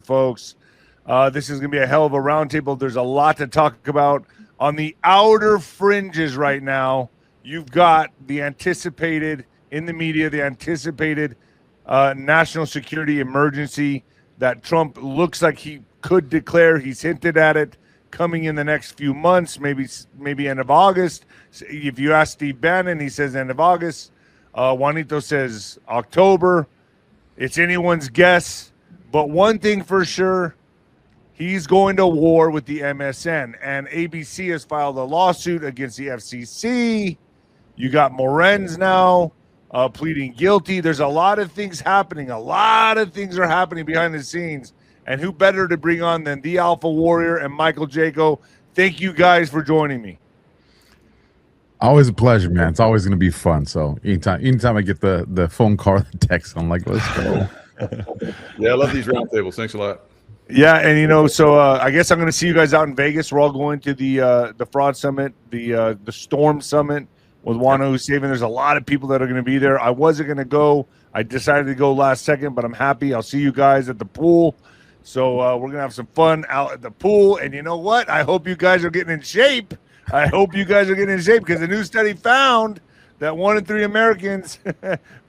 folks. This is going to be a hell of a roundtable. There's a lot to talk about. On the outer fringes right now, you've got the anticipated, in the media, the anticipated national security emergency that Trump looks like he could declare. He's hinted at it coming in the next few months, maybe end of August. If you ask Steve Bannon, he says end of August. Juanito says October. It's anyone's guess. But one thing for sure, he's going to war with the MSN. And ABC has filed a lawsuit against the FCC. You got Morenz now pleading guilty. There's a lot of things happening. A lot of things are happening behind the scenes. And who better to bring on than the Alpha Warrior and Michael Jaco. Thank you guys for joining me. Always a pleasure, man. It's always going to be fun. So anytime I get the phone call or the text, I'm like, let's go. Yeah, I love these roundtables. Thanks a lot. Yeah, and so I guess I'm going to see you guys out in Vegas. We're all going to the Fraud Summit, the Storm Summit with Wano Hussein. There's a lot of people that are going to be there. I wasn't going to go. I decided to go last second, but I'm happy. I'll see you guys at the pool. So we're going to have some fun out at the pool. And you know what? I hope you guys are getting in shape. I hope you guys are getting in shape because a new study found that 1 in 3 Americans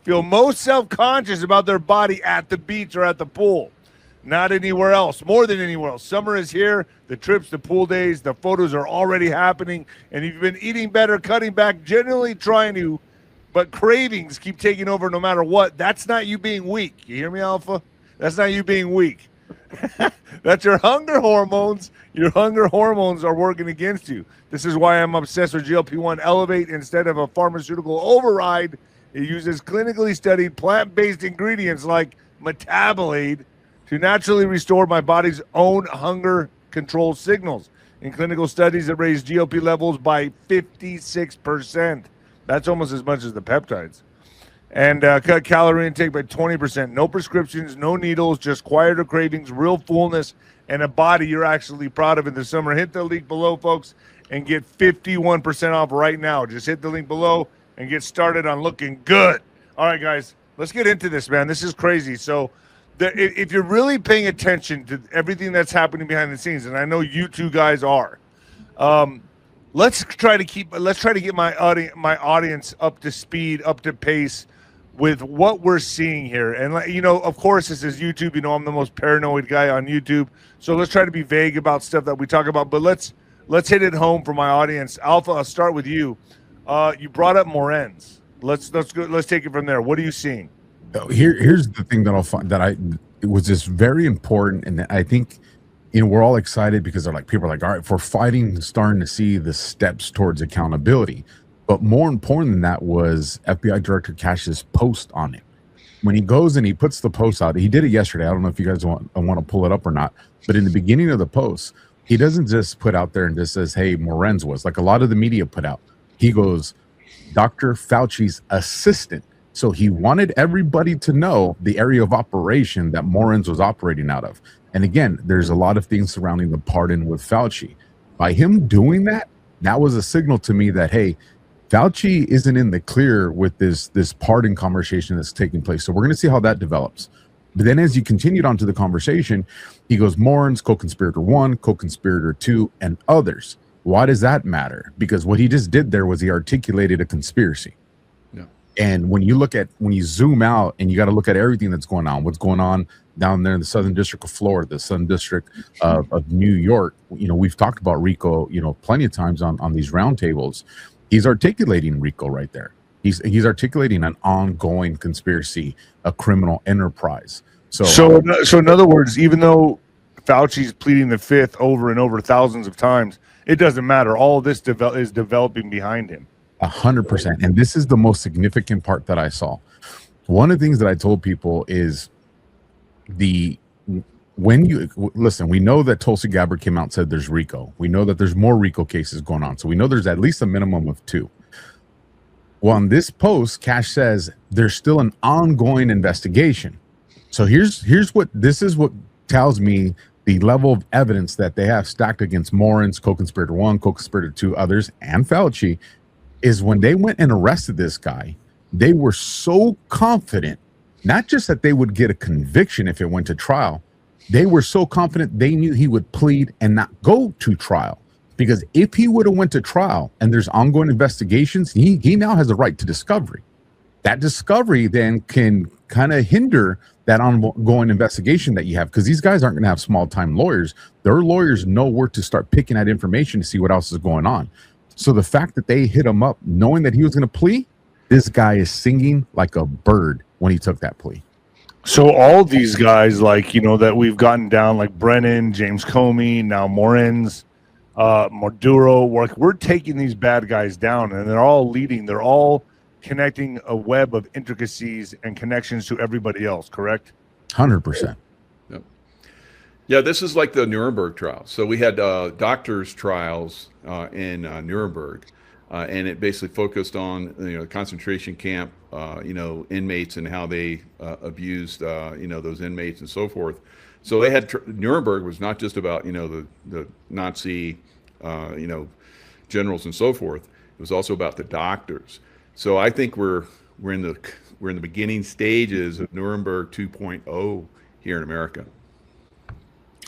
feel most self-conscious about their body at the beach or at the pool. Not anywhere else, more than anywhere else. Summer is here. The trips, the pool days, the photos are already happening. And if you've been eating better, cutting back, generally trying to, but cravings keep taking over no matter what, that's not you being weak. You hear me, Alpha? That's not you being weak. That's your hunger hormones. Your hunger hormones are working against you. This is why I'm obsessed with GLP-1 Elevate instead of a pharmaceutical override. It uses clinically studied plant-based ingredients like metabolate to naturally restore my body's own hunger control signals. In clinical studies, it raised GLP levels by 56%. That's almost as much as the peptides. And cut calorie intake by 20%. No prescriptions, no needles, just quieter cravings, real fullness, and a body you're actually proud of in the summer. Hit the link below, folks, and get 51% off right now. Just hit the link below and get started on looking good. All right, guys, let's get into this, man. This is crazy. So if you're really paying attention to everything that's happening behind the scenes, and I know you two guys are, let's try to get my audience up to speed, up to pace with what we're seeing here. And of course, this is YouTube. I'm the most paranoid guy on YouTube, so let's try to be vague about stuff that we talk about. But let's hit it home for my audience. Alpha, I'll start with you. You brought up Morenz. Let's go. Let's take it from there. What are you seeing? Here's the thing it was just very important, and I think we're all excited because people are like, all right, if we're starting to see the steps towards accountability. But more important than that was FBI Director Cash's post on it. When he goes and he puts the post out, he did it yesterday. I don't know if you guys want to pull it up or not, but in the beginning of the post, he doesn't just put out there and just says, hey, Morenz was, like a lot of the media put out. He goes, Dr. Fauci's assistant. So he wanted everybody to know the area of operation that Morenz was operating out of. And again, there's a lot of things surrounding the pardon with Fauci. By him doing that, that was a signal to me that, hey, Fauci isn't in the clear with this pardon conversation that's taking place. So we're going to see how that develops. But then as you continued on to the conversation, he goes, Morenz, co-conspirator 1, co-conspirator 2, and others. Why does that matter? Because what he just did there was he articulated a conspiracy. Yeah. And when you zoom out and you got to look at everything that's going on, what's going on down there in the Southern District of Florida, the Southern District of New York, we've talked about RICO, plenty of times on these roundtables. He's articulating RICO right there. He's articulating an ongoing conspiracy, a criminal enterprise. So in other words, even though Fauci's pleading the fifth over and over thousands of times, it doesn't matter. All of this is developing behind him. 100%. And this is the most significant part that I saw. One of the things that I told people is when you listen, we know that Tulsi Gabbard came out and said there's RICO. We know that there's more RICO cases going on. So we know there's at least a minimum of 2. Well, on this post, Cash says there's still an ongoing investigation. So here's what tells me the level of evidence that they have stacked against Morenz, co-conspirator 1, co-conspirator 2, others, and Fauci, is when they went and arrested this guy, they were so confident, not just that they would get a conviction if it went to trial, They were so confident they knew he would plead and not go to trial. Because if he would have went to trial and there's ongoing investigations, he now has a right to discovery. That discovery then can kind of hinder that ongoing investigation that you have, because these guys aren't going to have small-time lawyers. Their lawyers know where to start picking that information to see what else is going on. So the fact that they hit him up knowing that he was going to plea, this guy is singing like a bird when he took that plea. So all these guys, like, that we've gotten down, like Brennan, James Comey, now Morens, Maduro, we're taking these bad guys down, and they're all leading. They're all connecting a web of intricacies and connections to everybody else, correct? 100%. Yep. Yeah, this is like the Nuremberg trial. So we had doctors' trials in Nuremberg, and it basically focused on concentration camp, inmates and how they abused those inmates and so forth. So they had Nuremberg was not just about the Nazi generals and so forth. It was also about the doctors. So I think we're in the beginning stages of Nuremberg 2.0 here in America.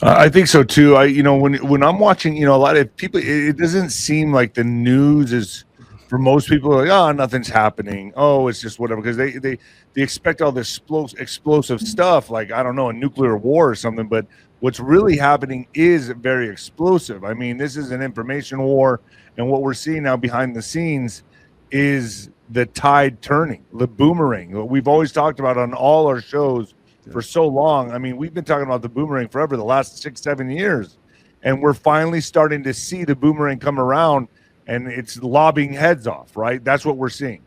I think so too. When I'm watching, a lot of people, it doesn't seem like the news is, for most people, like, oh, nothing's happening. Oh, it's just whatever, because they expect all this explosive stuff, like, I don't know, a nuclear war or something. But what's really happening is very explosive. I mean, this is an information war, and what we're seeing now behind the scenes is the tide turning, the boomerang. What we've always talked about on all our shows for so long. I mean, we've been talking about the boomerang forever, the last 6-7 years, and we're finally starting to see the boomerang come around, and it's lobbing heads off, right? That's what we're seeing.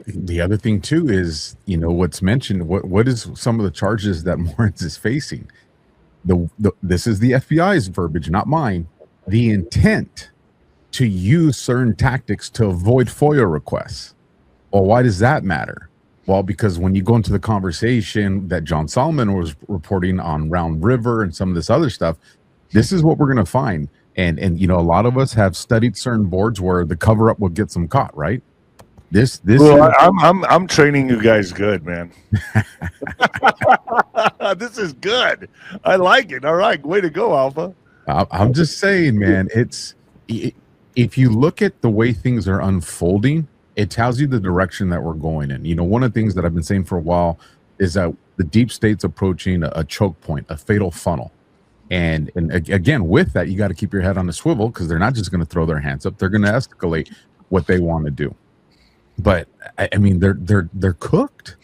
The other thing too is, what's mentioned, what is some of the charges that Moritz is facing? This is the FBI's verbiage, not mine. The intent to use certain tactics to avoid FOIA requests. Well, why does that matter? Well, because when you go into the conversation that John Solomon was reporting on Round River and some of this other stuff, this is what we're going to find. And a lot of us have studied certain boards where the cover up will get them caught, right? I'm training you guys good, man. This is good. I like it. All right, way to go, Alpha. I'm just saying, man. If you look at the way things are unfolding, it tells you the direction that we're going in. One of the things that I've been saying for a while is that the deep state's approaching a choke point, a fatal funnel. And again, with that, you got to keep your head on the swivel, because they're not just going to throw their hands up. They're going to escalate what they want to do. But I mean, they're cooked.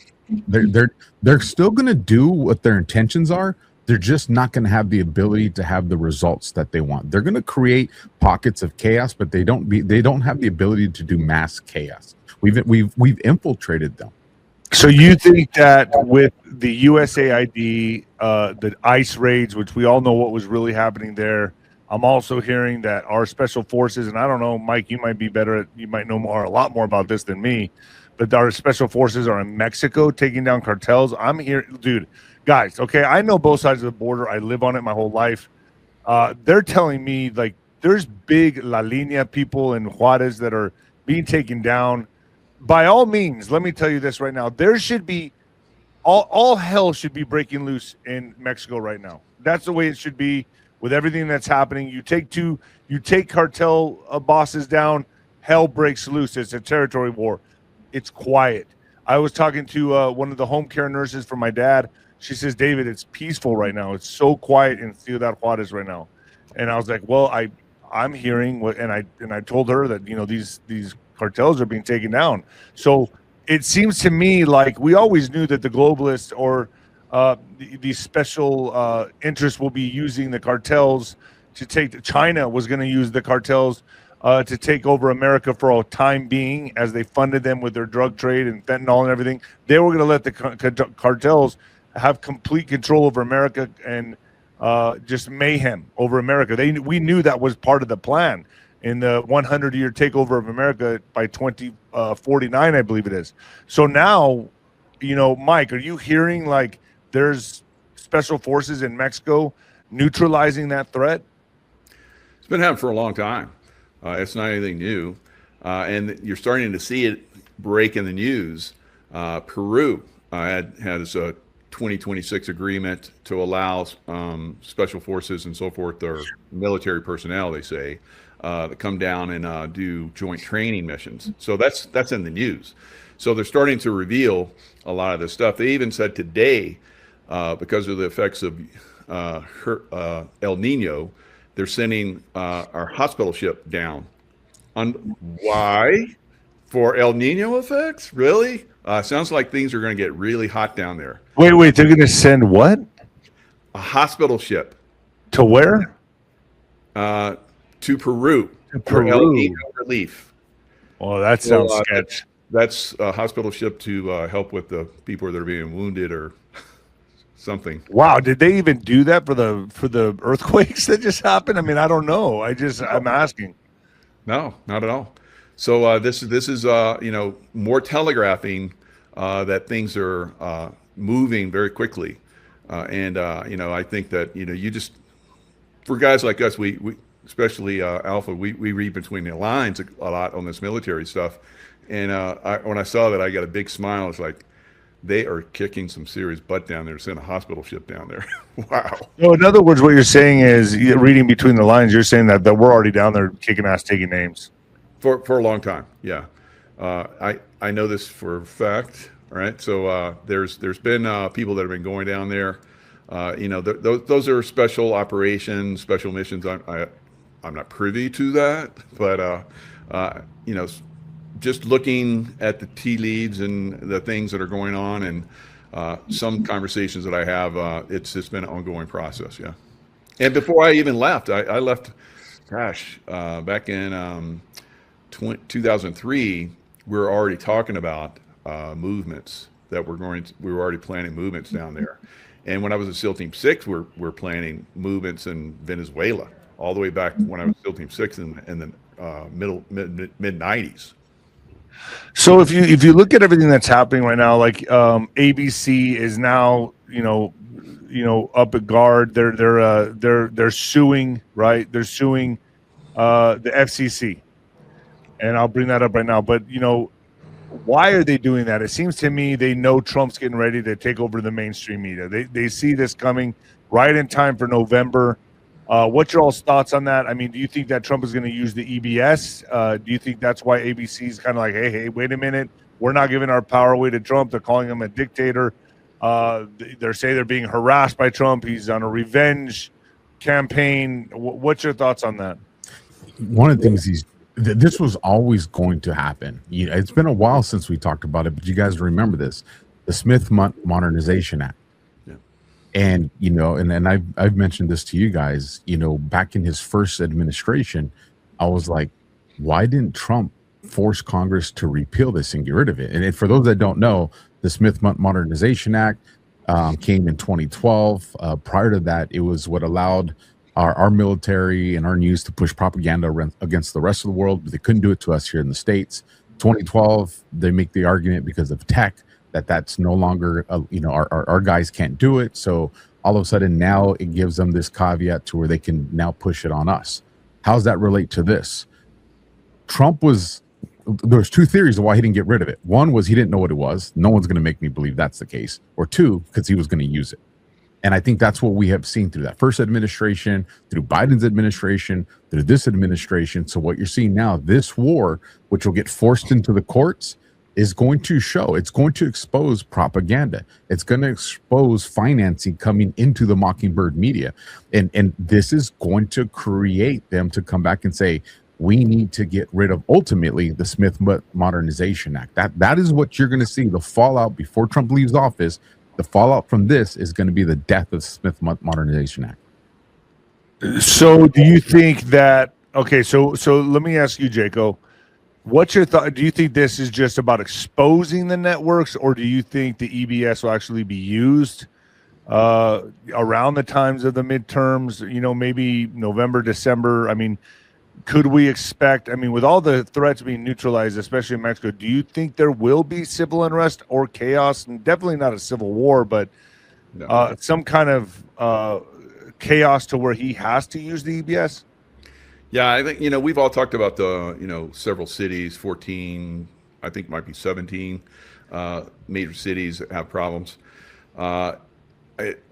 They're still going to do what their intentions are. They're just not going to have the ability to have the results that they want. They're going to create pockets of chaos, but they don't have the ability to do mass chaos. We've infiltrated them. So you think that with the USAID, the ICE raids, which we all know what was really happening there, I'm also hearing that our special forces, and I don't know, Mike, you might be better, you might know a lot more about this than me, but our special forces are in Mexico taking down cartels. I'm here, dude. Guys, okay, I know both sides of the border. I live on it my whole life. They're telling me, like, there's big La Linea people in Juarez that are being taken down. By all means, let me tell you this right now. There should be all hell should be breaking loose in Mexico right now. That's the way it should be with everything that's happening. You take cartel bosses down, hell breaks loose. It's a territory war. It's quiet. I was talking to one of the home care nurses for my dad. She says, David, it's peaceful right now. It's so quiet in Ciudad Juarez right now. And I was like, well, I'm hearing what, and I told her that, these cartels are being taken down. So it seems to me like we always knew that the globalists or these special interests will be using the cartels to take. China was going to use the cartels to take over America for a time being, as they funded them with their drug trade and fentanyl and everything. They were going to let the cartels have complete control over America and just mayhem over America. We knew that was part of the plan in the 100-year takeover of America by 2049, I believe it is. So now, Mike, are you hearing like there's special forces in Mexico neutralizing that threat? It's been happening for a long time. It's not anything new. And you're starting to see it break in the news. Peru has 2026 agreement to allow special forces and so forth, or military personnel, they say, to come down and do joint training missions. So that's in the news. So they're starting to reveal a lot of this stuff. They even said today, because of the effects of El Nino, they're sending our hospital ship down. Why? For El Nino effects? Really? Sounds like things are going to get really hot down there. Wait, they're going to send what? A hospital ship. To where? To Peru. To For El Peru. Nino relief. Well, that sounds sketch. That's a hospital ship to help with the people that are being wounded or something. Wow, did they even do that for the earthquakes that just happened? I mean, I don't know. I'm asking. No, not at all. So this is more telegraphing that things are moving very quickly, and I think that you just, for guys like us, we especially Alpha, we read between the lines a lot on this military stuff, and when I saw that, I got a big smile. It's like, they are kicking some serious butt down there, sending a hospital ship down there. Wow. So in other words, what you're saying is, reading between the lines, you're saying that we're already down there kicking ass, taking names. For a long time, yeah. I know this for a fact. All right, so there's been people that have been going down there. Those are special operations, special missions. I'm not privy to that, but just looking at the tea leaves and the things that are going on, and some conversations that I have, it's been an ongoing process, yeah. And before I even left, I left, back in 2003, we were already talking about movements that we were already planning movements down there. And when I was at SEAL Team 6, we're planning movements in Venezuela, all the way back when I was SEAL Team 6 in the mid 90s. So if you look at everything that's happening right now, like ABC is now up at guard. They're suing, right? They're suing the FCC, and I'll bring that up right now. But why are they doing that? It seems to me they know Trump's getting ready to take over the mainstream media. They see this coming right in time for November. What's your all's thoughts on that? I mean, do you think that Trump is going to use the EBS? Do you think that's why ABC is kind of like, hey, wait a minute, we're not giving our power away to Trump? They're calling him a dictator. They're saying they're being harassed by Trump. He's on a revenge campaign. What's your thoughts on that? One of the things this was always going to happen. It's been a while since we talked about it, but you guys remember this, the Smith Modernization Act. And, and I've mentioned this to you guys, back in his first administration, I was like, why didn't Trump force Congress to repeal this and get rid of it? And for those that don't know, the Smith Modernization Act came in 2012. Prior to that, it was what allowed our military and our news to push propaganda against the rest of the world, but they couldn't do it to us here in the States. 2012, they make the argument because of tech that's no longer, our guys can't do it. So all of a sudden now it gives them this caveat to where they can now push it on us. How does that relate to this? There's two theories of why he didn't get rid of it. One was he didn't know what it was. No one's going to make me believe that's the case. Or two, because he was going to use it. And I think that's what we have seen through that first administration, through Biden's administration, through this administration. So what you're seeing now, this war, which will get forced into the courts, is going to show, it's going to expose propaganda. It's going to expose financing coming into the Mockingbird media. And this is going to create them to come back and say, we need to get rid of, ultimately, the Smith Modernization Act. That is what you're going to see, the fallout before Trump leaves office. The fallout from this is going to be the death of the Smith Modernization Act. So do you think that, okay, so let me ask you, Jaco, what's your thought? Do you think this is just about exposing the networks, or do you think the EBS will actually be used around the times of the midterms, maybe November, December? I mean, could we expect, with all the threats being neutralized, especially in Mexico, do you think there will be civil unrest or chaos? And definitely not a civil war, but some kind of chaos to where he has to use the EBS? Yeah, I think, we've all talked about the, several cities, 14, I think might be 17 major cities that have problems.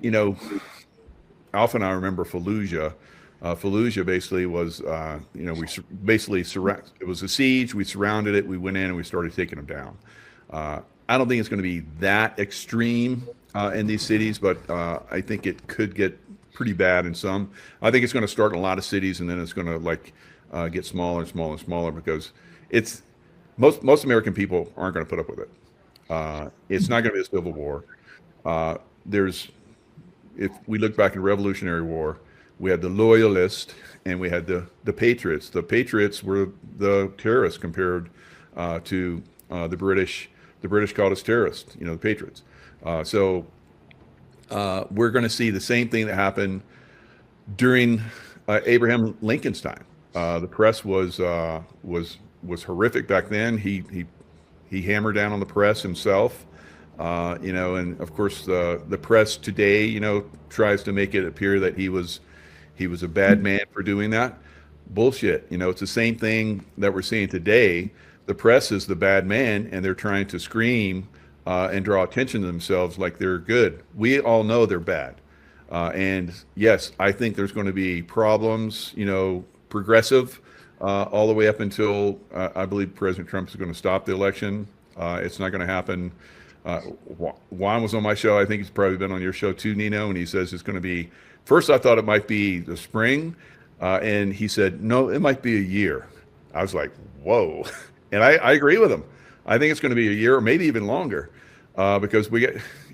you know, often I remember Fallujah. Fallujah basically was, basically it was a siege. We surrounded it. We went in and we started taking them down. I don't think it's going to be that extreme in these cities, but I think it could get pretty bad in some. I think it's going to start in a lot of cities, and then it's going to get smaller and smaller and smaller because it's most American people aren't going to put up with it. It's not going to be a civil war. There's If we look back in the Revolutionary War, we had the loyalists and we had the patriots. The patriots were the terrorists compared to the British. The British called us terrorists, the patriots. So we're going to see the same thing that happened during Abraham Lincoln's time. The press was horrific back then. He hammered down on the press himself. And of course the press today, tries to make it appear that he was a bad man for doing that. Bullshit. It's the same thing that we're seeing today. The press is the bad man, and they're trying to scream and draw attention to themselves like they're good. We all know they're bad. And yes, I think there's going to be problems, progressive, all the way up until I believe President Trump is going to stop the election. It's not going to happen. Juan was on my show. I think he's probably been on your show too, Nino, and he says it's going to be. First, I thought it might be the spring, and he said no, it might be a year. I was like, whoa, and I agree with him. I think it's going to be a year or maybe even longer, because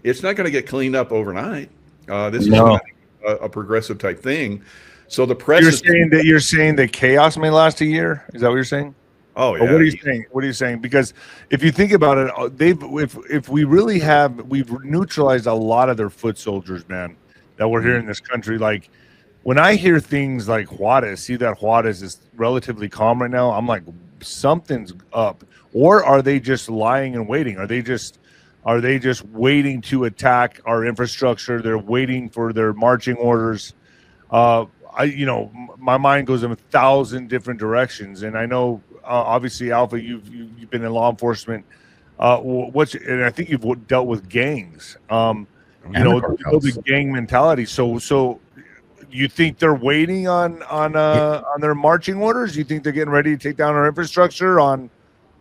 it's not going to get cleaned up overnight. This is not a progressive type thing. So the press. You're saying that chaos may last a year. Is that what you're saying? Oh yeah. Or what are you saying? What are you saying? Because if you think about it, if we really we've neutralized a lot of their foot soldiers, man, that were here in this country. Like when I hear things like Juarez, see that Juarez is relatively calm right now, I'm like, something's up. Or are they just lying and waiting? Are they just waiting to attack our infrastructure? They're waiting for their marching orders. My mind goes in 1,000 different directions, and I know. Obviously, Alpha, you've been in law enforcement. And I think you've dealt with gangs. The gang mentality. So, you think they're waiting on their marching orders? You think they're getting ready to take down our infrastructure on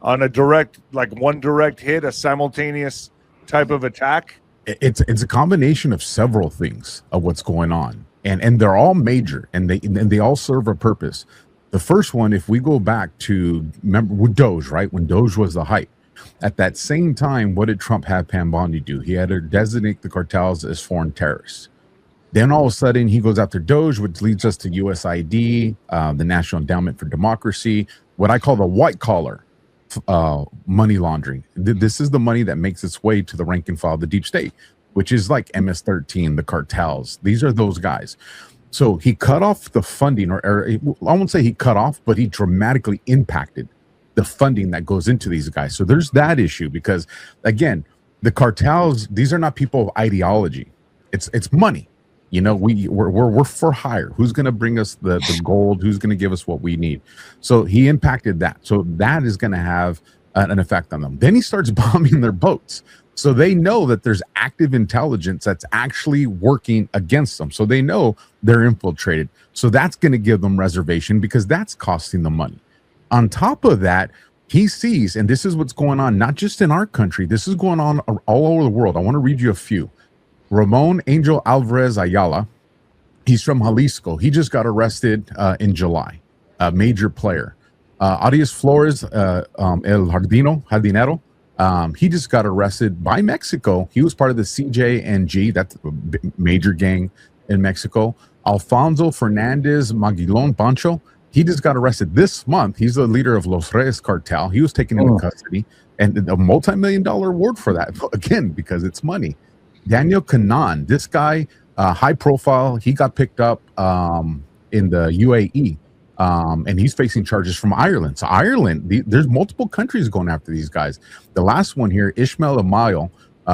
a direct, like one direct hit, a simultaneous type of attack? It's a combination of several things of what's going on, and they're all major, and they all serve a purpose. The first one, if we go back to remember Doge, right? When Doge was the hype, at that same time, what did Trump have Pam Bondi do? He had to designate the cartels as foreign terrorists. Then all of a sudden, he goes after Doge, which leads us to USID, the National Endowment for Democracy, what I call the white collar money laundering. This is the money that makes its way to the rank and file of the deep state, which is like MS-13, the cartels. These are those guys. So he cut off the funding, or I won't say he cut off, but he dramatically impacted the funding that goes into these guys. So there's that issue because, again, the cartels, these are not people of ideology. It's money. We're for hire. Who's going to bring us the gold? Who's going to give us what we need? So he impacted that. So that is going to have an effect on them. Then he starts bombing their boats. So they know that there's active intelligence that's actually working against them. So they know they're infiltrated. So that's going to give them reservation because that's costing them money. On top of that, he sees, and this is what's going on, not just in our country, this is going on all over the world. I want to read you a few. Ramon Angel Alvarez Ayala, he's from Jalisco. He just got arrested in July, a major player. Arias Flores, El Jardinero, he just got arrested by Mexico. He was part of the CJNG, that's a major gang in Mexico. Alfonso Fernandez Maguilon Pancho, he just got arrested this month. He's the leader of Los Reyes cartel. He was taken into custody, and a multi-million-dollar award for that, again, because it's money. Daniel Kanan, this guy, high profile, he got picked up in the UAE. And he's facing charges from Ireland. So Ireland, there's multiple countries going after these guys. The last one here, Ishmael Amayo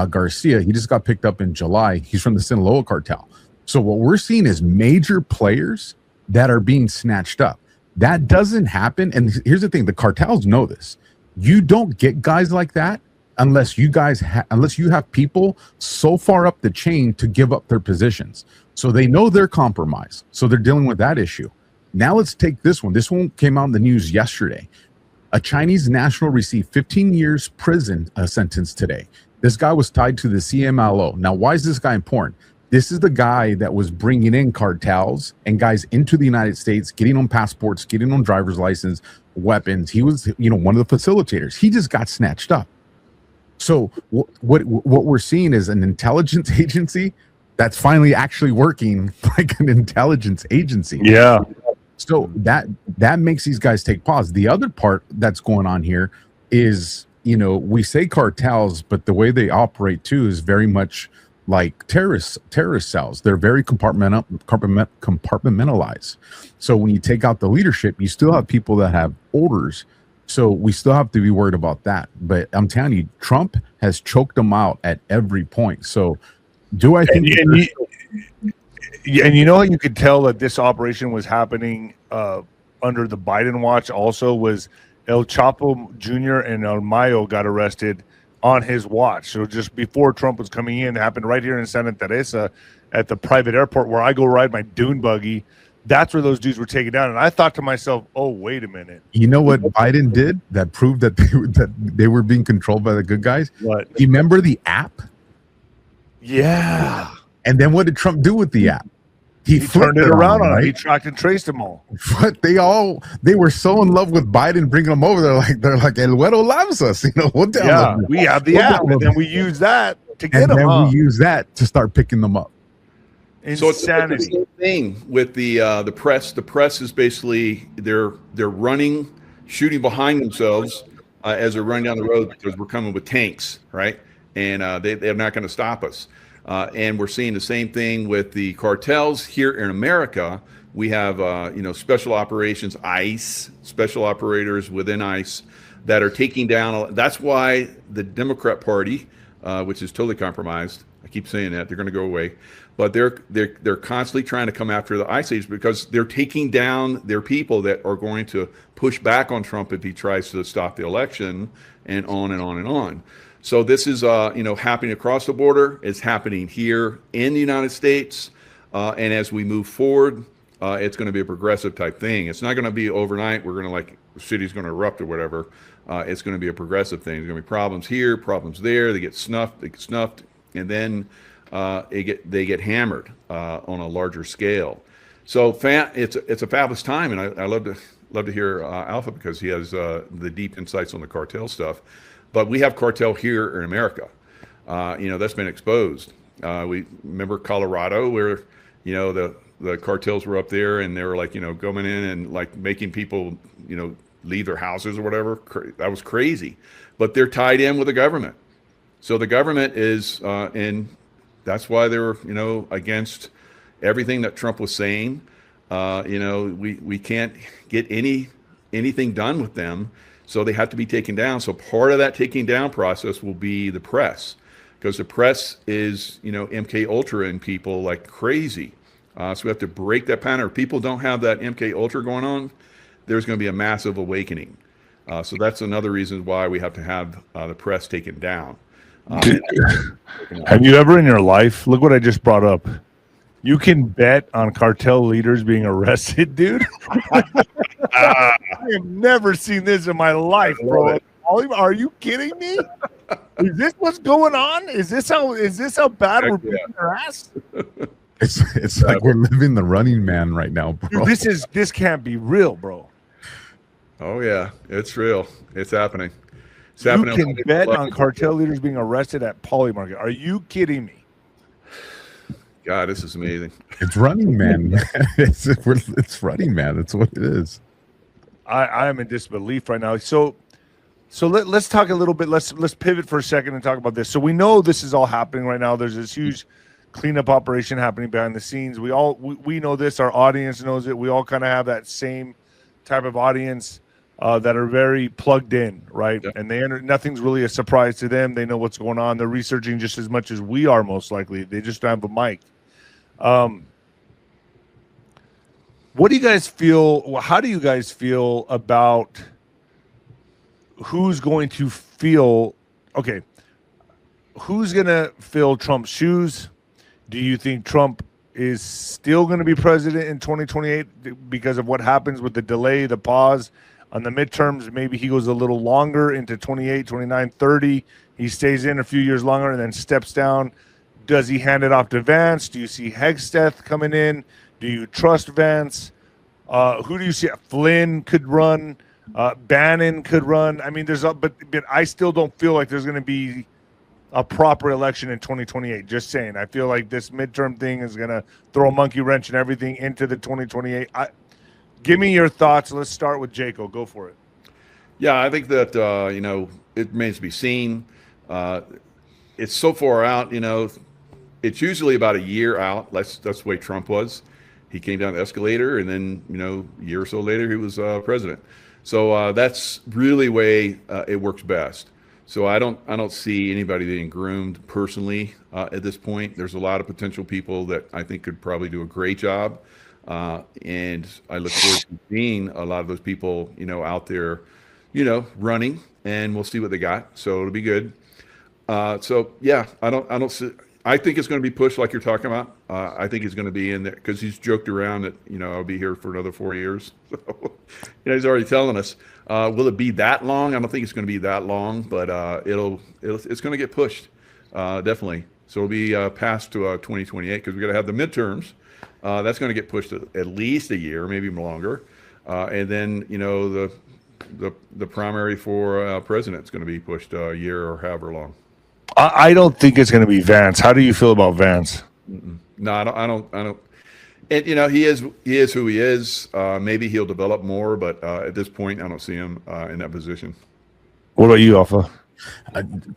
Garcia, he just got picked up in July. He's from the Sinaloa cartel. So what we're seeing is major players that are being snatched up. That doesn't happen. And here's the thing, the cartels know this. You don't get guys like that unless you have people so far up the chain to give up their positions. So they know they're compromised. So they're dealing with that issue. Now let's take this one. This one came out in the news yesterday. A Chinese national received 15 years prison sentence today. This guy was tied to the CMLO. Now, why is this guy important? This is the guy that was bringing in cartels and guys into the United States, getting on passports, getting on driver's license, weapons. He was, one of the facilitators. He just got snatched up. So what we're seeing is an intelligence agency that's finally actually working like an intelligence agency. Yeah. So that makes these guys take pause. The other part that's going on here is, we say cartels, but the way they operate too is very much like terrorist cells. They're very compartmentalized. So when you take out the leadership, you still have people that have orders. So we still have to be worried about that. But I'm telling you, Trump has choked them out at every point. So do I think... And you could tell that this operation was happening under the Biden watch also was El Chapo Jr. and El Mayo got arrested on his watch. So just before Trump was coming in, it happened right here in Santa Teresa at the private airport where I go ride my dune buggy. That's where those dudes were taken down. And I thought to myself, oh, wait a minute. You know what Biden did that proved that they were being controlled by the good guys? What? You remember the app? Yeah. And then what did Trump do with the app? He turned it around on right? He tracked and traced them all. But they were so in love with Biden bringing them over. They're like El Güero loves us. We'll download we have the app, and then we use that to get them. And then we use that to start picking them up. Insanity. So it's the same thing with the press. The press is basically they're running, shooting behind themselves as they're running down the road because we're coming with tanks, right? And they're not going to stop us. And we're seeing the same thing with the cartels here in America. We have, special operations, ICE, special operators within ICE that are taking down. That's why the Democrat Party, which is totally compromised. I keep saying that they're going to go away, but they're constantly trying to come after the ICE agents because they're taking down their people that are going to push back on Trump if he tries to stop the election, and on and on and on. So this is, happening across the border. It's happening here in the United States. And as we move forward, it's going to be a progressive type thing. It's not going to be overnight. We're going to the city's going to erupt or whatever. It's going to be a progressive thing. There's going to be problems here, problems there. They get snuffed, and then they get hammered on a larger scale. So it's a fabulous time, and I love to hear Alpha because he has the deep insights on the cartel stuff. But we have cartel here in America. That's been exposed. We remember Colorado where, the cartels were up there and they were going in and making people, leave their houses or whatever. That was crazy. But they're tied in with the government. So the government is, and that's why they were, against everything that Trump was saying. We can't get anything done with them. So they have to be taken down. So part of that taking down process will be the press, because the press is, MK Ultra in people like crazy. So we have to break that pattern. If people don't have that MK Ultra going on, there's going to be a massive awakening. So that's another reason why we have to have the press taken down. Have you ever in your life, look what I just brought up, you can bet on cartel leaders being arrested, dude? I have never seen this in my life, bro. Are you kidding me? Is this what's going on? Is this how bad we're being harassed? It's like we're living the Running Man right now, bro. Dude, this can't be real, bro. Oh yeah, it's real. It's happening. It's you happening. Can bet on cartel leaders being arrested at Poly Market. Are you kidding me? God, this is amazing. It's Running Man. It's Running Man. That's what it is. I am in disbelief right now. So let's talk a little bit. Let's pivot for a second and talk about this. So we know this is all happening right now. There's this huge cleanup operation happening behind the scenes. We know this. Our audience knows it. We all kind of have that same type of audience that are very plugged in, right? Yep. And nothing's really a surprise to them. They know what's going on. They're researching just as much as we are, most likely. They just don't have a mic. What do you guys feel? How do you guys feel about who's going to feel okay, who's going to fill Trump's shoes? Do you think Trump is still going to be president in 2028 because of what happens with the delay, the pause on the midterms? Maybe he goes a little longer into 28, 29, 30. He stays in a few years longer and then steps down. Does he hand it off to Vance? Do you see Hegsteth coming in? Do you trust Vance? Who do you see? Flynn could run. Bannon could run. I mean, but I still don't feel like there's going to be a proper election in 2028. Just saying. I feel like this midterm thing is going to throw a monkey wrench and everything into the 2028. Give me your thoughts. Let's start with Jaco. Go for it. Yeah, I think that it remains to be seen. It's so far out. It's usually about a year out. That's the way Trump was. He came down the escalator, and then a year or so later, he was president. So that's really way it works best. So I don't see anybody being groomed personally at this point. There's a lot of potential people that I think could probably do a great job, and I look forward to seeing a lot of those people out there, running, and we'll see what they got. So it'll be good. So yeah, I don't see. I think it's going to be pushed like you're talking about. I think he's going to be in there because he's joked around that I'll be here for another 4 years. So, he's already telling us. Will it be that long? I don't think it's going to be that long, but it's going to get pushed definitely. So it'll be past to 2028 because we're going to have the midterms. That's going to get pushed at least a year, maybe longer, and then the primary for president is going to be pushed a year or however long. I don't think it's going to be Vance. How do you feel about Vance? No, I don't. And he is who he is. Maybe he'll develop more, but at this point, I don't see him in that position. What about you, Alpha?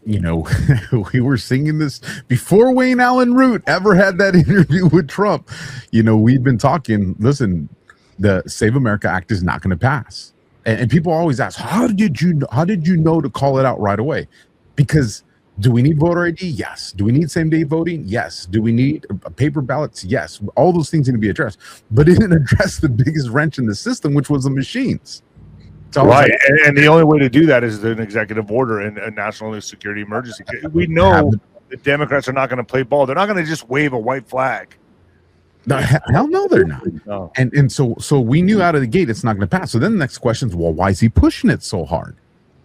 We were singing this before Wayne Allen Root ever had that interview with Trump. We've been talking. Listen, the Save America Act is not going to pass, and people always ask, how did you know to call it out right away? Because do we need voter ID? Yes. Do we need same-day voting? Yes. Do we need paper ballots? Yes. All those things need to be addressed. But it didn't address the biggest wrench in the system, which was the machines. So right. And the only way to do that is an executive order and a national security emergency. We know the Democrats are not going to play ball. They're not going to just wave a white flag. No, hell no, they're not. No. And so we knew out of the gate it's not going to pass. So then the next question is, well, why is he pushing it so hard?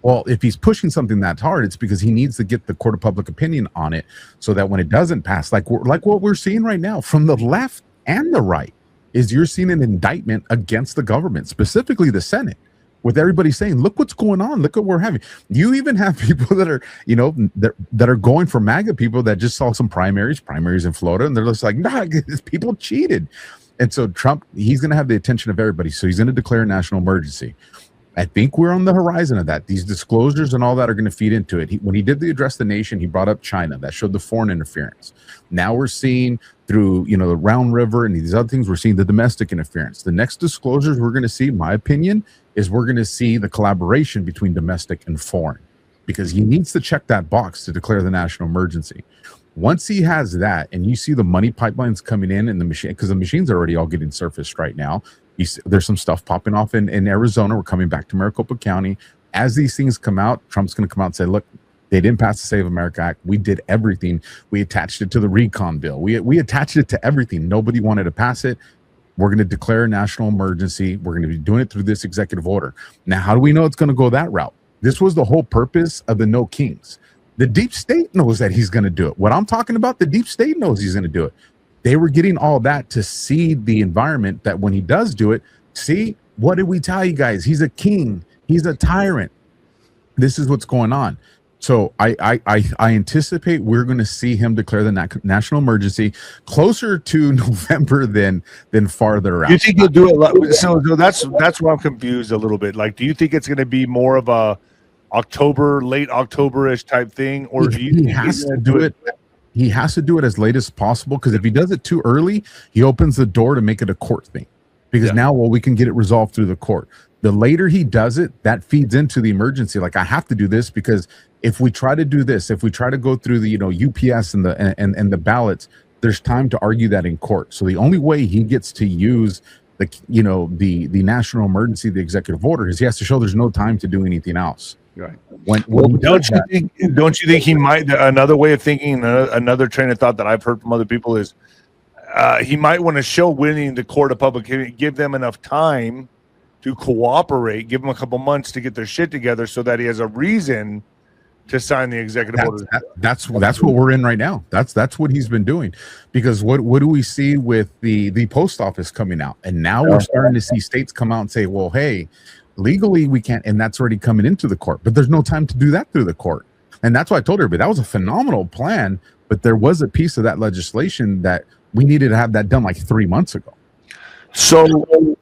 Well, if he's pushing something that hard, it's because he needs to get the court of public opinion on it so that when it doesn't pass, like what we're seeing right now from the left and the right, is you're seeing an indictment against the government, specifically the Senate, with everybody saying, look what's going on. Look what we're having. You even have people that are, that are going for MAGA people that just saw some primaries in Florida, and they're just like, nah, people cheated. And so Trump, he's going to have the attention of everybody. So he's going to declare a national emergency. I think we're on the horizon of that. These disclosures and all that are going to feed into it. When he did the address the nation, he brought up China. That showed the foreign interference. Now we're seeing through, the Round River and these other things, we're seeing the domestic interference. The next disclosures we're going to see, in my opinion, is we're going to see the collaboration between domestic and foreign, because he needs to check that box to declare the national emergency. Once he has that, and you see the money pipelines coming in and the machine, because the machines are already all getting surfaced right now. There's some stuff popping off in Arizona. We're coming back to Maricopa County. As these things come out, Trump's going to come out and say, look, they didn't pass the Save America Act. We did everything. We attached it to the recon bill. We attached it to everything. Nobody wanted to pass it. We're going to declare a national emergency. We're going to be doing it through this executive order. Now, how do we know it's going to go that route? This was the whole purpose of the No Kings. The deep state knows that he's going to do it. What I'm talking about, the deep state knows he's going to do it. They were getting all that to seed the environment that when he does do it, see, what did we tell you guys? He's a king. He's a tyrant. This is what's going on. So I anticipate we're going to see him declare the national emergency closer to November than farther out. You think he'll do it? So that's where I'm confused a little bit. Like, do you think it's going to be more of a late October-ish type thing, or do you think he has to do it? He has to do it as late as possible, because if he does it too early, he opens the door to make it a court thing. Because now, we can get it resolved through the court. The later he does it, that feeds into the emergency. Like, I have to do this because if we try to do this, if we try to go through the UPS and the ballots, there's time to argue that in court. So the only way he gets to use the national emergency, the executive order, is he has to show there's no time to do anything else. Right. When he does that, don't you think he might? Another way of thinking, another train of thought that I've heard from other people is he might want to show winning the court of public opinion, give them enough time to cooperate, give them a couple months to get their shit together, so that he has a reason to sign the executive order. That's what we're in right now. That's what he's been doing, because what do we see with the post office coming out, and now we're starting to see states come out and say, well, hey, legally we can't, and that's already coming into the court, but there's no time to do that through the court. And that's why I told everybody that was a phenomenal plan, but there was a piece of that legislation that we needed to have that done like 3 months ago. So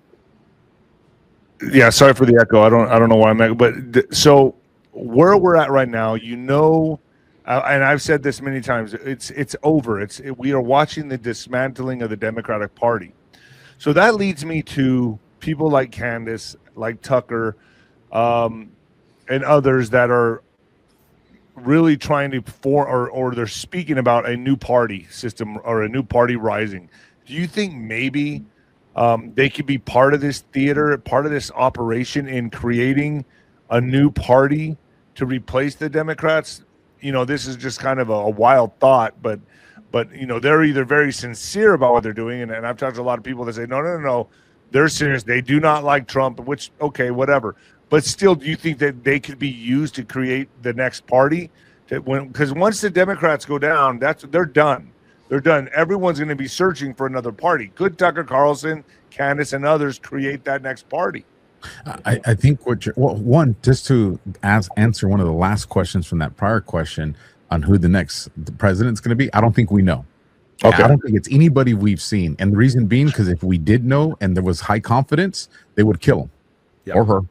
yeah, sorry for the echo. I don't know why I'm echoing, but so where we're at right now, and I've said this many times, it's over. We are watching the dismantling of the Democratic Party. So that leads me to people like Candace, like Tucker, and others that are really trying to or they're speaking about a new party system or a new party rising. Do you think maybe they could be part of this theater, part of this operation in creating a new party to replace the Democrats? This is just kind of a wild thought, but they're either very sincere about what they're doing, and I've talked to a lot of people that say, no, they're serious. They do not like Trump, which, okay, whatever. But still, do you think that they could be used to create the next party? Because once the Democrats go down, they're done. They're done. Everyone's going to be searching for another party. Could Tucker Carlson, Candace, and others create that next party? I think one, just to answer one of the last questions from that prior question on who the next president's going to be, I don't think we know. Okay. I don't think it's anybody we've seen. And the reason being, because if we did know and there was high confidence, they would kill him or her.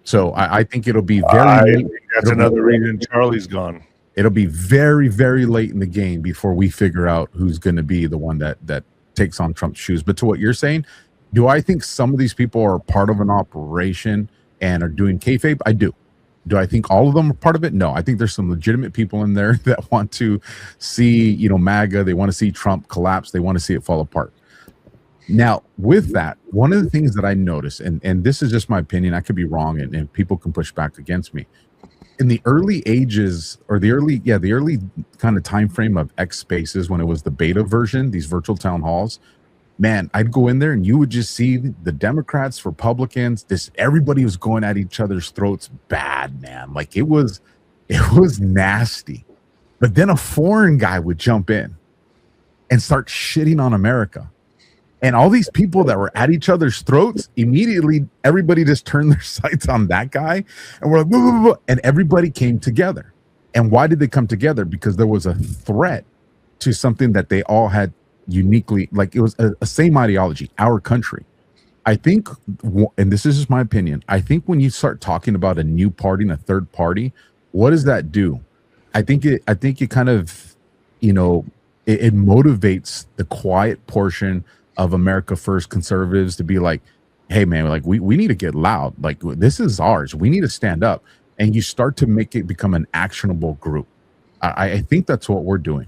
So I think it'll be very late. That's another reason Charlie's gone. It'll be very, very late in the game before we figure out who's going to be the one that takes on Trump's shoes. But to what you're saying, do I think some of these people are part of an operation and are doing kayfabe? I do. Do I think all of them are part of it? No. I think there's some legitimate people in there that want to see, MAGA. They want to see Trump collapse. They want to see it fall apart. Now, with that, one of the things that I noticed, and this is just my opinion, I could be wrong, and people can push back against me. In the early ages, or the early kind of time frame of X Spaces, when it was the beta version, these virtual town halls, man, I'd go in there and you would just see the Democrats, Republicans, everybody was going at each other's throats bad, man. Like it was nasty. But then a foreign guy would jump in and start shitting on America. And all these people that were at each other's throats, immediately everybody just turned their sights on that guy. And we're like, blah, blah, blah, and everybody came together. And why did they come together? Because there was a threat to something that they all had uniquely, like it was a same ideology, our country. I think, and this is just my opinion, I think when you start talking about a new party and a third party, what does that do? I think it kind of, it motivates the quiet portion of America First conservatives to be like, hey man, like we need to get loud. Like this is ours. We need to stand up. And you start to make it become an actionable group. I think that's what we're doing.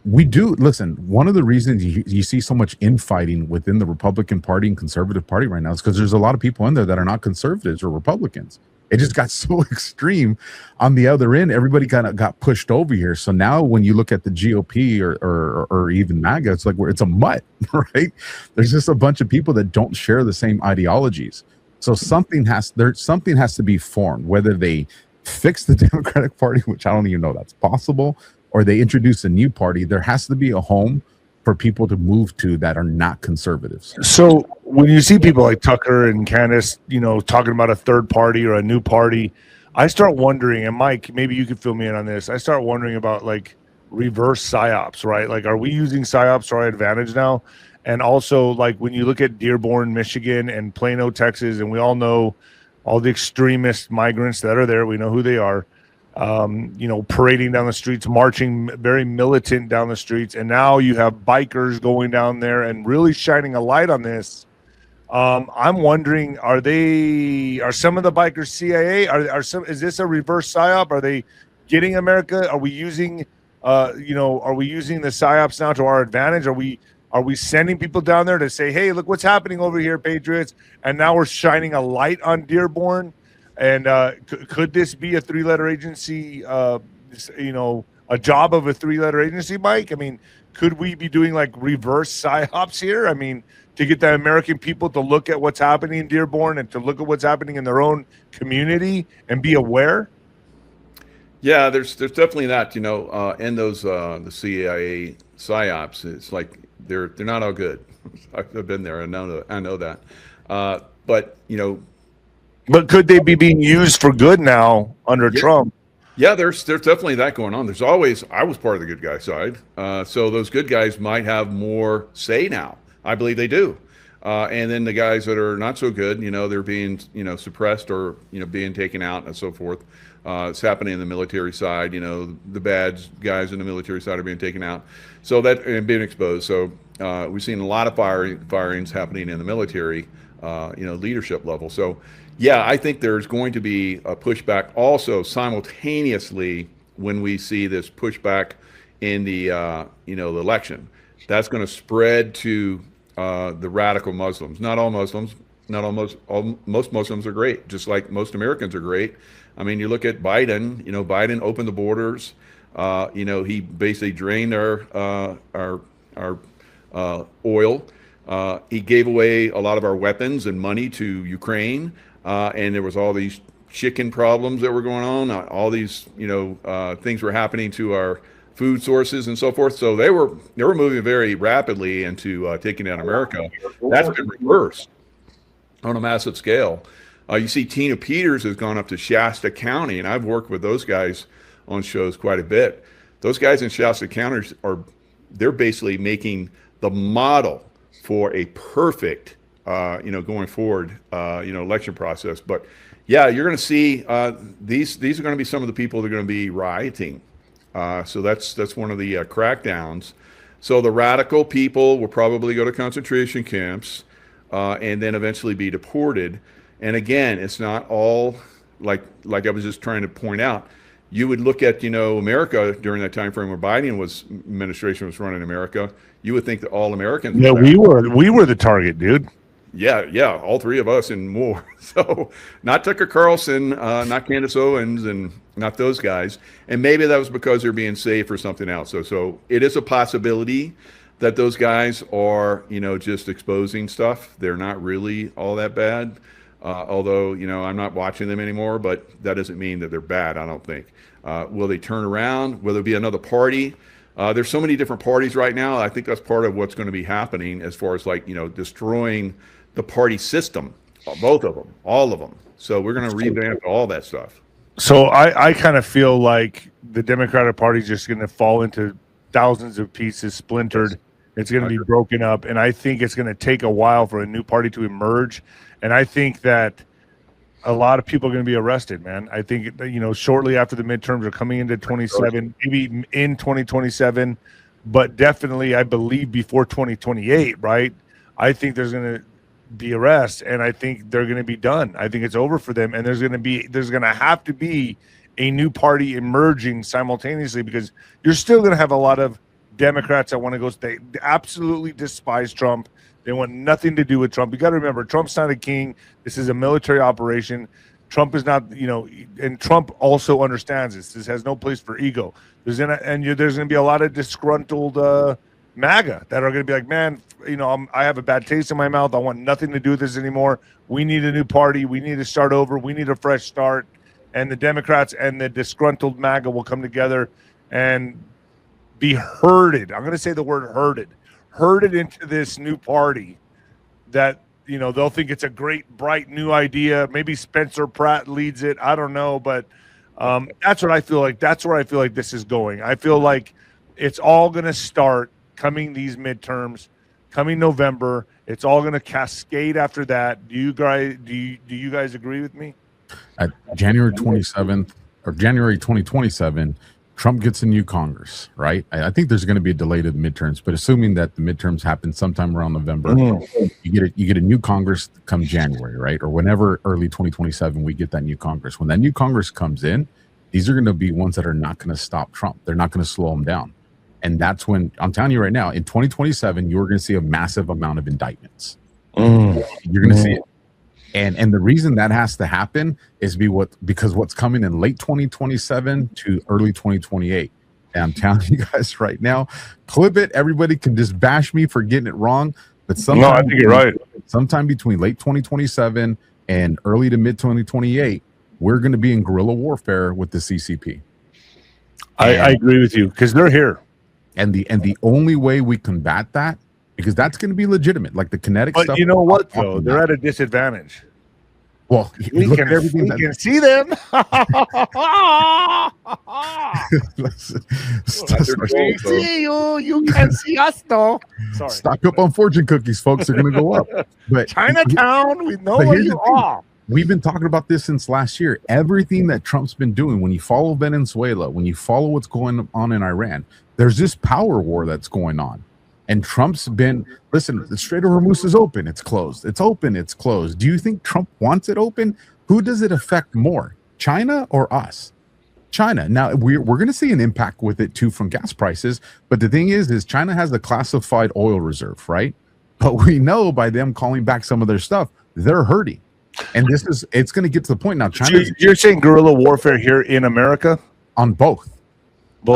We do. Listen, one of the reasons you see so much infighting within the Republican Party and Conservative Party right now is because there's a lot of people in there that are not conservatives or Republicans. It just got so extreme on the other end. Everybody kind of got pushed over here. So now when you look at the GOP or even MAGA, it's like it's a mutt, right? There's just a bunch of people that don't share the same ideologies. So something has to be formed, whether they fix the Democratic Party, which I don't even know that's possible, or they introduce a new party. There has to be a home for people to move to that are not conservatives. So when you see people like Tucker and Candace, talking about a third party or a new party, I start wondering, and Mike, maybe you could fill me in on this. I start wondering about like reverse psyops, right? Like, are we using psyops to our advantage now? And also, like when you look at Dearborn, Michigan, and Plano, Texas, and we all know all the extremist migrants that are there. We know who they are. Parading down the streets, marching very militant down the streets. And now you have bikers going down there and really shining a light on this. I'm wondering, are some of the bikers CIA? Is this a reverse psyop? Are they getting America? Are we using, are we using the psyops now to our advantage? Are we sending people down there to say, hey, look what's happening over here, Patriots? And now we're shining a light on Dearborn. And could this be a three-letter agency? A job of a three-letter agency, Mike? I mean, could we be doing like reverse psyops here? I mean, to get the American people to look at what's happening in Dearborn and to look at what's happening in their own community and be aware? Yeah, there's definitely that, and those the CIA psyops. It's like they're not all good. I've been there. I know that. But But could they be being used for good now under yeah, Trump? yeah, there's definitely that going on. There's always I was part of the good guy side, so those good guys might have more say now. I believe they do. And then the guys that are not so good, they're being suppressed or being taken out and so forth. It's happening in the military side. The bad guys in the military side are being taken out, so that and being exposed. So we've seen a lot of firings happening in the military, leadership level. So yeah, I think there's going to be a pushback also simultaneously when we see this pushback in the the election. That's going to spread to the radical Muslims. Not all Muslims. Not almost all. Most Muslims are great, just like most Americans are great. I mean, you look at Biden. Biden opened the borders. He basically drained our oil. He gave away a lot of our weapons and money to Ukraine, and there was all these chicken problems that were going on. All these things were happening to our food sources and so forth. So they were moving very rapidly into taking down America. That's been reversed on a massive scale. You see, Tina Peters has gone up to Shasta County, and I've worked with those guys on shows quite a bit. Those guys in Shasta County they're basically making the model for a perfect, going forward, election process. But yeah, you're going to see these are going to be some of the people that are going to be rioting. So that's one of the crackdowns. So the radical people will probably go to concentration camps and then eventually be deported. And again, it's not all like I was just trying to point out. You would look at America during that time frame where Biden administration was running America. You would think that all Americans. Yeah, we were the target, dude. Yeah, all three of us and more. So not Tucker Carlson, not Candace Owens, and not those guys. And maybe that was because they're being safe or something else. So it is a possibility that those guys are, just exposing stuff. They're not really all that bad. Although, I'm not watching them anymore, but that doesn't mean that they're bad, I don't think. Will they turn around? Will there be another party? There's so many different parties right now. I think that's part of what's going to be happening as far as destroying the party system, both of them, all of them. So we're going to revamp all that stuff. So I kind of feel like the Democratic Party is just going to fall into thousands of pieces, splintered. It's going to be broken up. And I think it's going to take a while for a new party to emerge. And I think that a lot of people are going to be arrested, man. I think, shortly after the midterms are coming into 27, maybe in 2027, but definitely, I believe, before 2028, right? I think there's going to be arrests, and I think they're going to be done. I think it's over for them, and there's going to have to be a new party emerging simultaneously, because you're still going to have a lot of Democrats that want to go. They absolutely despise Trump. They want nothing to do with Trump. You got to remember, Trump's not a king. This is a military operation. Trump is not, and Trump also understands this. This has no place for ego. There's going to be a lot of disgruntled MAGA that are going to be like, man, I have a bad taste in my mouth. I want nothing to do with this anymore. We need a new party. We need to start over. We need a fresh start. And the Democrats and the disgruntled MAGA will come together and be herded. I'm going to say the word herded into this new party that, they'll think it's a great, bright, new idea. Maybe Spencer Pratt leads it. I don't know. But that's what I feel like. That's where I feel like this is going. I feel like it's all going to start coming these midterms, coming November. It's all going to cascade after that. Do you guys agree with me? At January 27th or January 2027, Trump gets a new Congress, right? I think there's going to be a delay to the midterms, but assuming that the midterms happen sometime around November, you get a new Congress come January, right? Or whenever early 2027 we get that new Congress. When that new Congress comes in, these are going to be ones that are not going to stop Trump. They're not going to slow him down. And that's when, I'm telling you right now, in 2027, you're going to see a massive amount of indictments. You're going to see it. And the reason that has to happen is because what's coming in late 2027 to early 2028. And I'm telling you guys right now, clip it. Everybody can just bash me for getting it wrong, but No, I think you're right. sometime between late 2027 and early to mid 2028, we're going to be in guerrilla warfare with the CCP. I agree with you because they're here. And the only way we combat that, because that's going to be legitimate, like the kinetic But stuff. you know what, though? They're at a disadvantage. Well, We look can, at everything we can see them. We see you. You can't see us, though. Sorry. Stock up on fortune cookies, folks. They're going to go up. But Chinatown, we know where you are. We've been talking about this since last year. Everything that Trump's been doing, when you follow Venezuela, when you follow what's going on in Iran, there's this power war that's going on. And Trump's been, listen, the Strait of Hormuz is open, it's closed. It's open, it's closed. Do you think Trump wants it open? Who does it affect more, China or us? China. Now, we're going to see an impact with it, too, from gas prices. But the thing is China has the classified oil reserve, right? But we know by them calling back some of their stuff, they're hurting. And it's going to get to the point now. China. So you're saying guerrilla warfare here in America? On both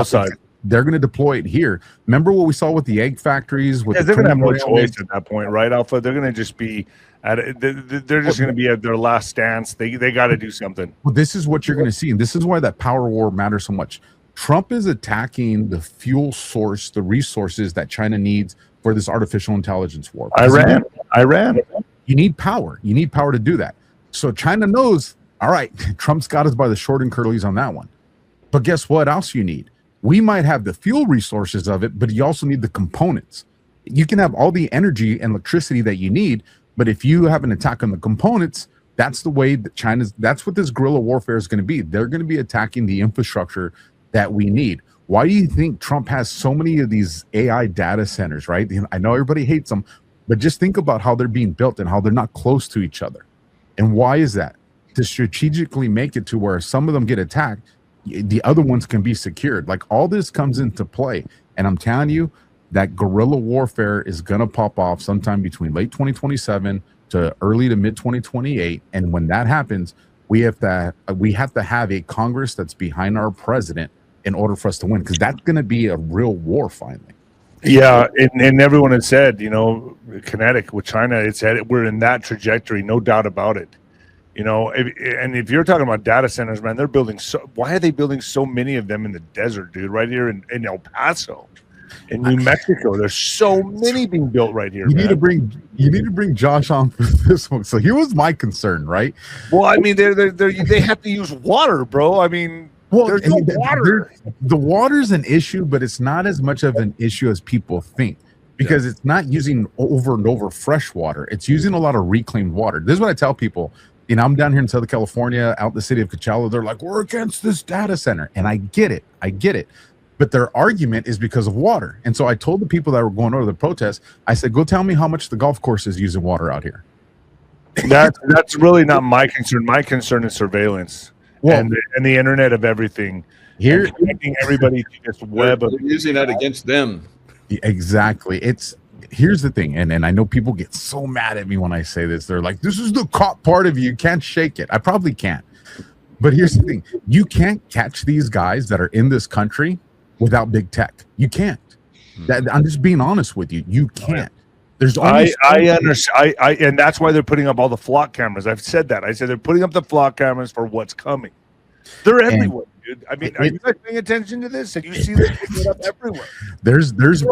sides. They're going to deploy it here. Remember what we saw with the egg factories? They're going to have no choice at that point, right, Alpha? They're going to just be they're just going to be at their last stance. They got to do something. Well, this is what you're going to see, and this is why that power war matters so much. Trump is attacking the fuel source, the resources that China needs for this artificial intelligence war. Iran. You need power. You need power to do that. So China knows, all right, Trump's got us by the short and curlies on that one. But guess what else you need? We might have the fuel resources of it, but you also need the components. You can have all the energy and electricity that you need, but if you have an attack on the components, that's the way that that's what this guerrilla warfare is going to be. They're going to be attacking the infrastructure that we need. Why do you think Trump has so many of these AI data centers, right? I know everybody hates them, but just think about how they're being built and how they're not close to each other. And why is that? To strategically make it to where some of them get attacked, the other ones can be secured. Like, all this comes into play. And I'm telling you that guerrilla warfare is going to pop off sometime between late 2027 to early to mid 2028. And when that happens, we have to have a Congress that's behind our president in order for us to win, because that's going to be a real war finally. Yeah, and everyone has said, kinetic with China, it's said we're in that trajectory, no doubt about it. If you're talking about data centers, man, they're building why are they building so many of them in the desert, dude? Right here in El Paso, in New Mexico, there's so many being built right here. You need to bring Josh on for this one. So here was my concern, right? Well, I mean, they have to use water, bro. I mean, there's no water. The water's an issue, but it's not as much of an issue as people think, because it's not using over and over fresh water. It's using a lot of reclaimed water. This is what I tell people. I'm down here in Southern California, out in the city of Coachella. They're like, we're against this data center. And I get it. But their argument is because of water. And so I told the people that were going over the protest, I said, go tell me how much the golf course is using water out here. That's really not my concern. My concern is surveillance and the internet of everything. Here, connecting everybody to this web. They're using that against them. Exactly. Here's the thing, and I know people get so mad at me when I say this. They're like, this is the cop part of you. You can't shake it. I probably can't. But here's the thing. You can't catch these guys that are in this country without big tech. You can't. I'm just being honest with you. You can't. There's only I understand. And that's why they're putting up all the flock cameras. I've said that. I said they're putting up the flock cameras for what's coming. They're everywhere, dude. I mean, are you guys paying attention to this? And you see them picking up everywhere. There's these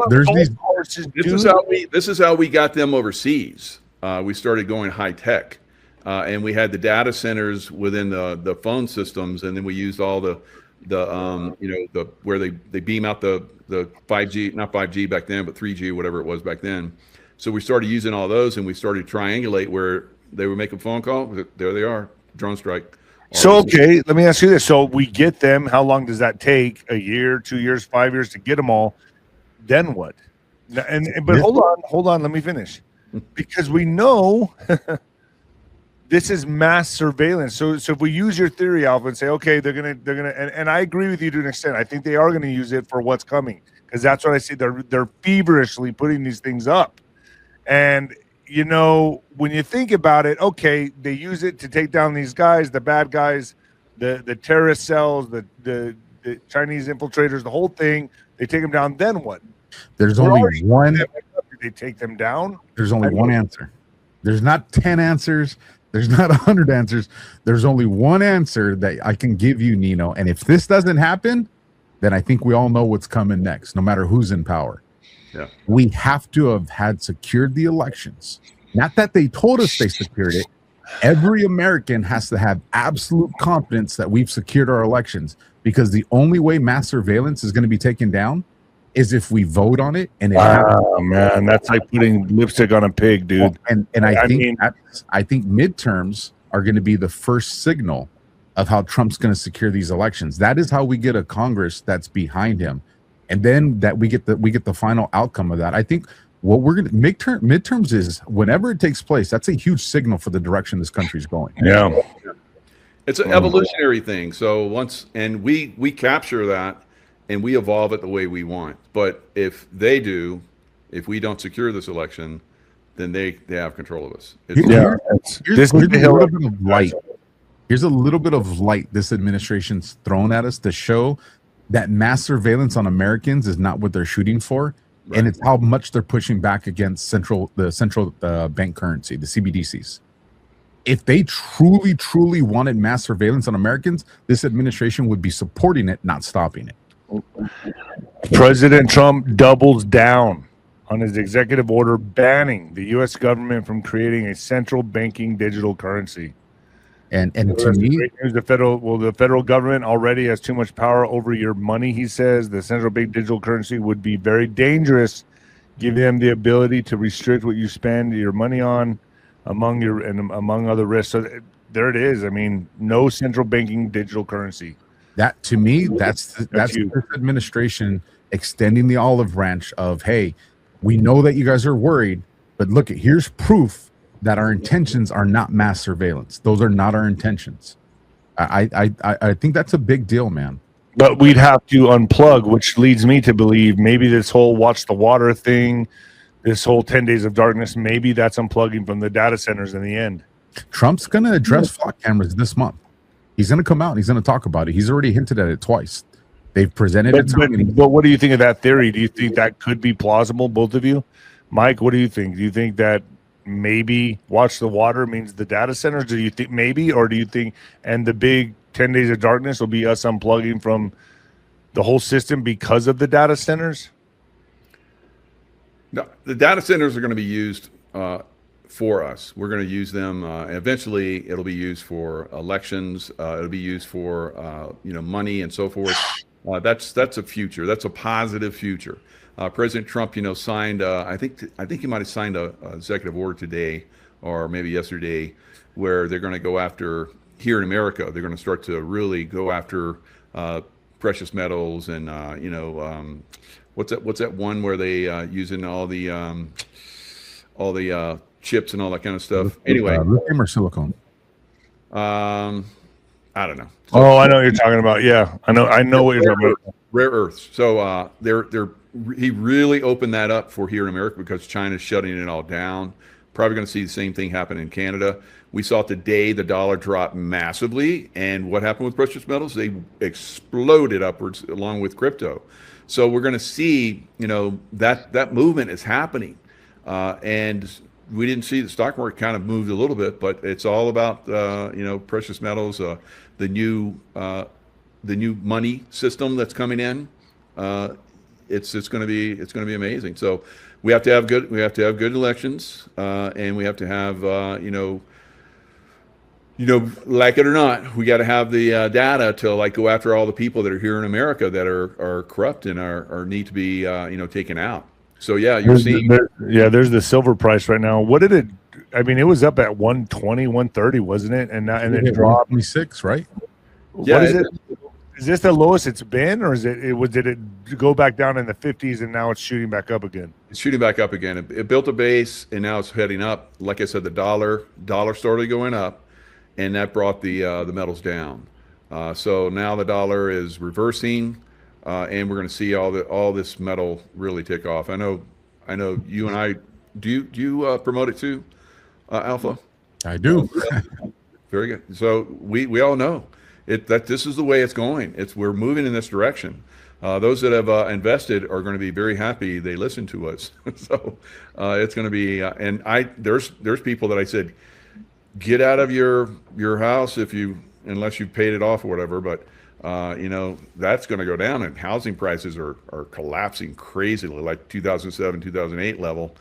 horses. This is how we got them overseas. We started going high tech, and we had the data centers within the phone systems, and then we used all the where they beam out the 5G, not 5G back then, but 3G, whatever it was back then. So we started using all those, and we started to triangulate where they were making phone call. There they are, drone strike. So, okay, let me ask you this. So we get them. How long does that take? A year, 2 years, 5 years to get them all? Then what? But hold on. Let me finish. Because we know this is mass surveillance. So if we use your theory, Alpha, and say, okay, they're gonna, and I agree with you to an extent. I think they are going to use it for what's coming, because that's what I see. They're feverishly putting these things up, and when you think about it, okay, they use it to take down these guys, the bad guys, the terrorist cells, the Chinese infiltrators, the whole thing. They take them down. Then what? There's only one. Did they take them down? There's only one answer. There's not 10 answers. There's not 100 answers. There's only one answer that I can give you, Nino. And if this doesn't happen, then I think we all know what's coming next, no matter who's in power. Yeah. We have to have had secured the elections. Not that they told us they secured it. Every American has to have absolute confidence that we've secured our elections, because the only way mass surveillance is going to be taken down is if we vote on it. And man, that's like putting lipstick on a pig, dude. And I think midterms are going to be the first signal of how Trump's going to secure these elections. That is how we get a Congress that's behind him, and then that we get the final outcome of that. I think what we're going to midterms is whenever it takes place. That's a huge signal for the direction this country's going. Yeah, it's an evolutionary thing. So we capture that and we evolve it the way we want. But if we don't secure this election, then they have control of us. Here's a little bit of light. Here's a little bit of light this administration's thrown at us to show that mass surveillance on Americans is not what they're shooting for. Right. And it's how much they're pushing back against the central bank currency, the CBDCs. If they truly, truly wanted mass surveillance on Americans, this administration would be supporting it, not stopping it. President Trump doubles down on his executive order banning the U.S. government from creating a central banking digital currency. And to me, the federal government already has too much power over your money. He says the central bank digital currency would be very dangerous, give them the ability to restrict what you spend your money on, among other risks. So there it is. I mean, no central banking digital currency. That to me, that's this administration extending the olive branch of, hey, we know that you guys are worried, but look, here's proof that our intentions are not mass surveillance. Those are not our intentions. I think that's a big deal, man. But we'd have to unplug, which leads me to believe maybe this whole watch the water thing, this whole 10 days of darkness, maybe that's unplugging from the data centers in the end. Trump's going to address flock cameras this month. He's going to come out and he's going to talk about it. He's already hinted at it twice. They've presented it to him. But what do you think of that theory? Do you think that could be plausible, both of you? Mike, what do you think? Do you think that maybe watch the water means the data centers? Do you think maybe, or do you think, and the big 10 days of darkness will be us unplugging from the whole system because of the data centers? No, the data centers are going to be used for us. We're going to use them. Eventually, it'll be used for elections. It'll be used for money and so forth. That's a future. That's a positive future. President Trump, signed. I think he might have signed a executive order today, or maybe yesterday, where they're going to go after here in America. They're going to start to really go after precious metals and what's that one where they using all the chips and all that kind of stuff. Anyway, lithium or silicone? I don't know. So, I know what you're talking about. Yeah, I know what you're talking about. Rare earths. So he really opened that up for here in America because China's shutting it all down. Probably going to see the same thing happen in Canada. We saw today the dollar drop massively, and what happened with precious metals? They exploded upwards along with crypto. So we're going to see, that movement is happening, and we didn't see the stock market kind of moved a little bit, but it's all about precious metals, the new money system that's coming in. It's going to be amazing. So we have to have good elections, and we have to have like it or not, we got to have the data to go after all the people that are here in America that are corrupt and are need to be taken out. So yeah, you're seeing. There's the silver price right now. What did it? I mean, it was up at 120, 130, wasn't it? And it dropped 26, right? Yeah. What is it? Is this the lowest it's been, or did it go back down in the 50s and now it's shooting back up again? It's shooting back up again. It built a base and now it's heading up. Like I said, the dollar started going up, and that brought the metals down. So now the dollar is reversing, and we're going to see all this metal really take off. I know you and I Do you promote it too, Alpha? I do. Very good. So we all know that this is the way it's going. We're moving in this direction. Those that have invested are going to be very happy they listened to us. So it's going to be and there's people that I said get out of your house unless you paid it off or whatever. But that's going to go down, and housing prices are collapsing crazily, like 2007, 2008 level.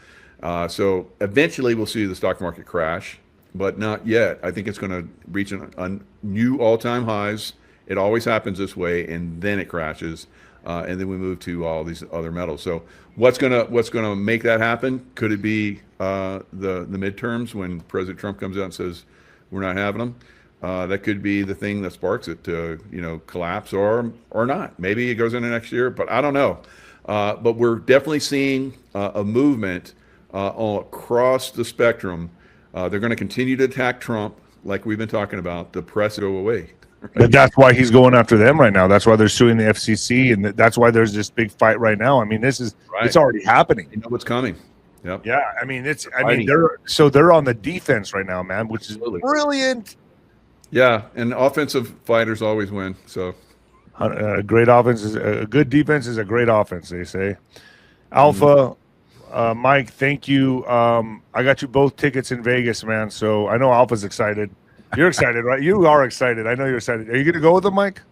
So eventually we'll see the stock market crash, but not yet. I think it's going to reach a new all-time highs. It always happens this way, and then it crashes, and then we move to all these other metals. So what's gonna make that happen? Could it be the midterms when President Trump comes out and says we're not having them? That could be the thing that sparks it to collapse or not. Maybe it goes into next year, but I don't know. But we're definitely seeing a movement all across the spectrum. They're going to continue to attack Trump, like we've been talking about. The press go away. But that's why he's going after them right now. That's why they're suing the FCC, and that's why there's this big fight right now. I mean, it's already happening. You know what's coming. Yep. Yeah, I mean, they're on the defense right now, man, which is brilliant. Yeah, and offensive fighters always win. So a great offense is a good defense is a great offense, they say. Alpha, Mike, thank you. I got you both tickets in Vegas, man. So I know Alpha's excited. You're excited, right? You are excited. I know you're excited. Are you going to go with them, Mike?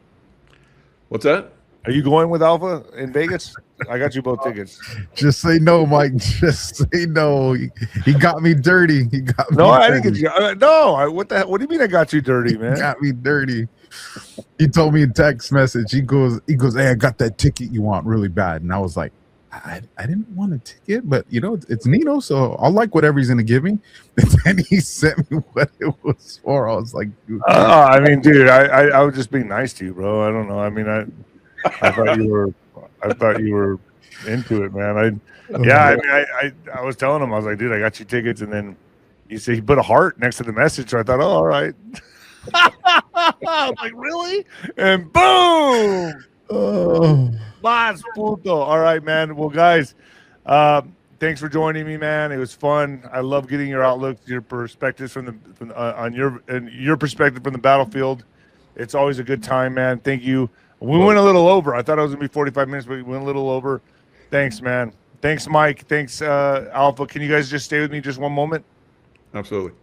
What's that? Are you going with Alpha in Vegas? I got you both tickets. Just say no, Mike. Just say no. He got me dirty. He got me. No, dirty. I didn't get you. No, what the? What do you mean I got you dirty, man? He got me dirty. He told me a text message. He goes, hey, I got that ticket you want really bad. And I was like, I didn't want a ticket, but it's Nino, so I'll like whatever he's gonna give me. And then he sent me what it was for. I was like, dude. I mean, dude, I was just being nice to you, bro. I don't know. I mean, I thought you were into it, man. I was telling him, I was like, dude, I got you tickets, and then he said he put a heart next to the message. So I thought, oh, all right. I was like, really? And boom! Oh. Mas puto. All right, man. Well, guys, thanks for joining me, man. It was fun. I love getting your outlooks, your perspectives on your perspective from the battlefield. It's always a good time, man. Thank you. We went a little over. I thought it was gonna be 45 minutes, but we went a little over. Thanks, man. Thanks, Mike. Thanks, Alpha. Can you guys just stay with me just one moment? Absolutely.